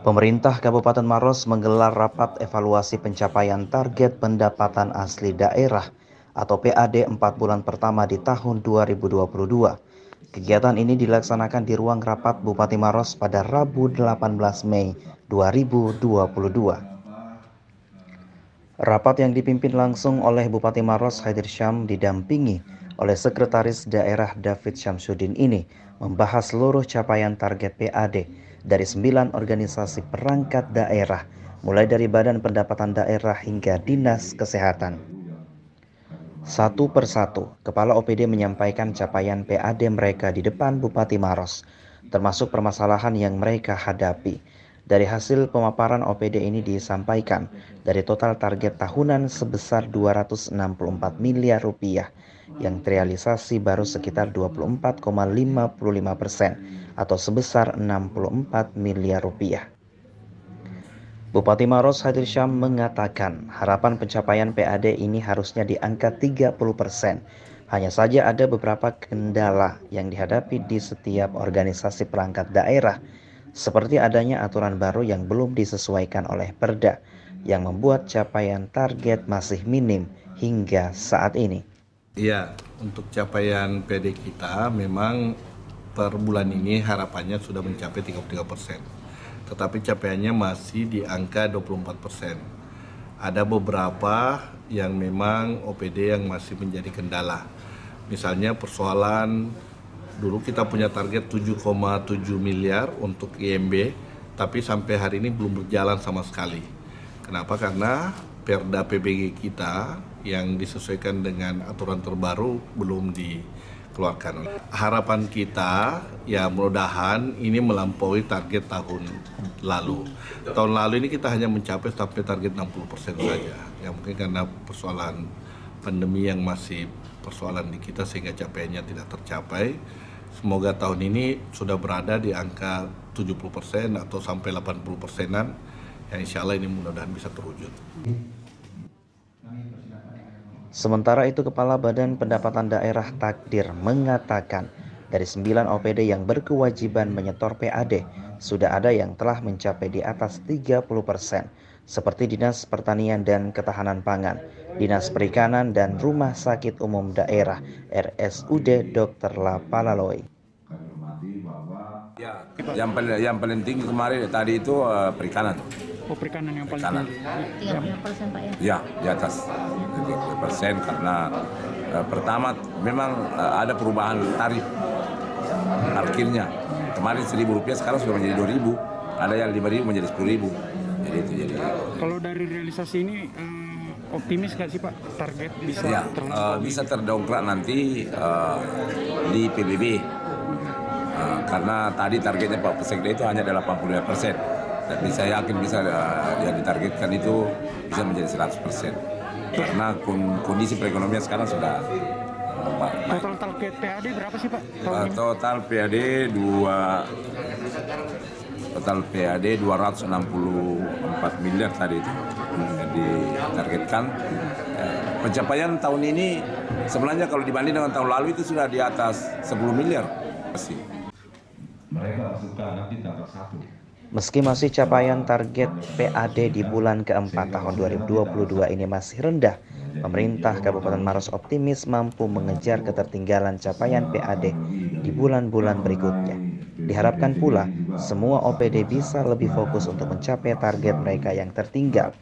Pemerintah Kabupaten Maros menggelar rapat evaluasi pencapaian target pendapatan asli daerah atau PAD 4 bulan pertama di tahun 2022. Kegiatan ini dilaksanakan di ruang rapat Bupati Maros pada Rabu 18 Mei 2022. Rapat yang dipimpin langsung oleh Bupati Maros Haidir Syam didampingi oleh Sekretaris Daerah David Syamsuddin ini membahas seluruh capaian target PAD dari 9 organisasi perangkat daerah, mulai dari Badan Pendapatan Daerah hingga Dinas Kesehatan. Satu persatu, Kepala OPD menyampaikan capaian PAD mereka di depan Bupati Maros, termasuk permasalahan yang mereka hadapi. Dari hasil pemaparan OPD ini disampaikan, dari total target tahunan sebesar 264 miliar rupiah, yang terrealisasi baru sekitar 24,55% atau sebesar 64 miliar rupiah. Bupati Maros Haidir Syam mengatakan harapan pencapaian PAD ini harusnya di angka 30%. Hanya saja ada beberapa kendala yang dihadapi di setiap organisasi perangkat daerah, seperti adanya aturan baru yang belum disesuaikan oleh Perda, yang membuat capaian target masih minim hingga saat ini. Iya, untuk capaian PD kita memang per bulan ini harapannya sudah mencapai 33%. Tetapi capaiannya masih di angka 24%. Ada beberapa yang memang OPD yang masih menjadi kendala. Misalnya persoalan dulu kita punya target 7,7 miliar untuk IMB, tapi sampai hari ini belum berjalan sama sekali. Kenapa? Karena Perda PBG kita yang disesuaikan dengan aturan terbaru belum dikeluarkan. Harapan kita ya mudah-mudahan ini melampaui target tahun lalu. Tahun lalu ini kita hanya mencapai sampai target 60% saja. Ya mungkin karena persoalan pandemi yang masih persoalan di kita sehingga capaiannya tidak tercapai. Semoga tahun ini sudah berada di angka 70% atau sampai 80%-an. Ya insya Allah ini mudah-mudahan bisa terwujud. Sementara itu, Kepala Badan Pendapatan Daerah Takdir mengatakan dari 9 OPD yang berkewajiban menyetor PAD, sudah ada yang telah mencapai di atas 30%, seperti Dinas Pertanian dan Ketahanan Pangan, Dinas Perikanan dan Rumah Sakit Umum Daerah RSUD Dr. Lapalaloy. Ya, yang paling tinggi kemarin tadi itu perikanan. Oh, perikanan yang paling tinggi. 30% Pak ya? Ya, di atas 30% karena pertama memang ada perubahan tarif parkirnya. Kemarin Rp1.000 sekarang sudah menjadi Rp2.000. Ada yang Rp5.000 menjadi Rp10.000. Jadi itu jadi. Kalau dari realisasi ini optimis nggak sih Pak target bisa ya, bisa terdongkrak nanti di PBB. Karena tadi targetnya Pak Sekda itu hanya 85%. Tapi saya yakin bisa yang ditargetkan itu bisa menjadi 100%. Karena kondisi perekonomian sekarang sudah baik. Total target PAD berapa sih Pak? Total PAD 264 miliar tadi itu ditargetkan. Pencapaian tahun ini sebenarnya kalau dibanding dengan tahun lalu itu sudah di atas 10 miliar. Mereka suka nanti dapat satu. Meski masih capaian target PAD di bulan keempat tahun 2022 ini masih rendah, pemerintah Kabupaten Maros optimis mampu mengejar ketertinggalan capaian PAD di bulan-bulan berikutnya. Diharapkan pula semua OPD bisa lebih fokus untuk mencapai target mereka yang tertinggal.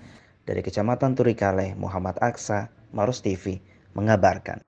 Dari Kecamatan Turikale, Muhammad Aksa, Maros TV mengabarkan.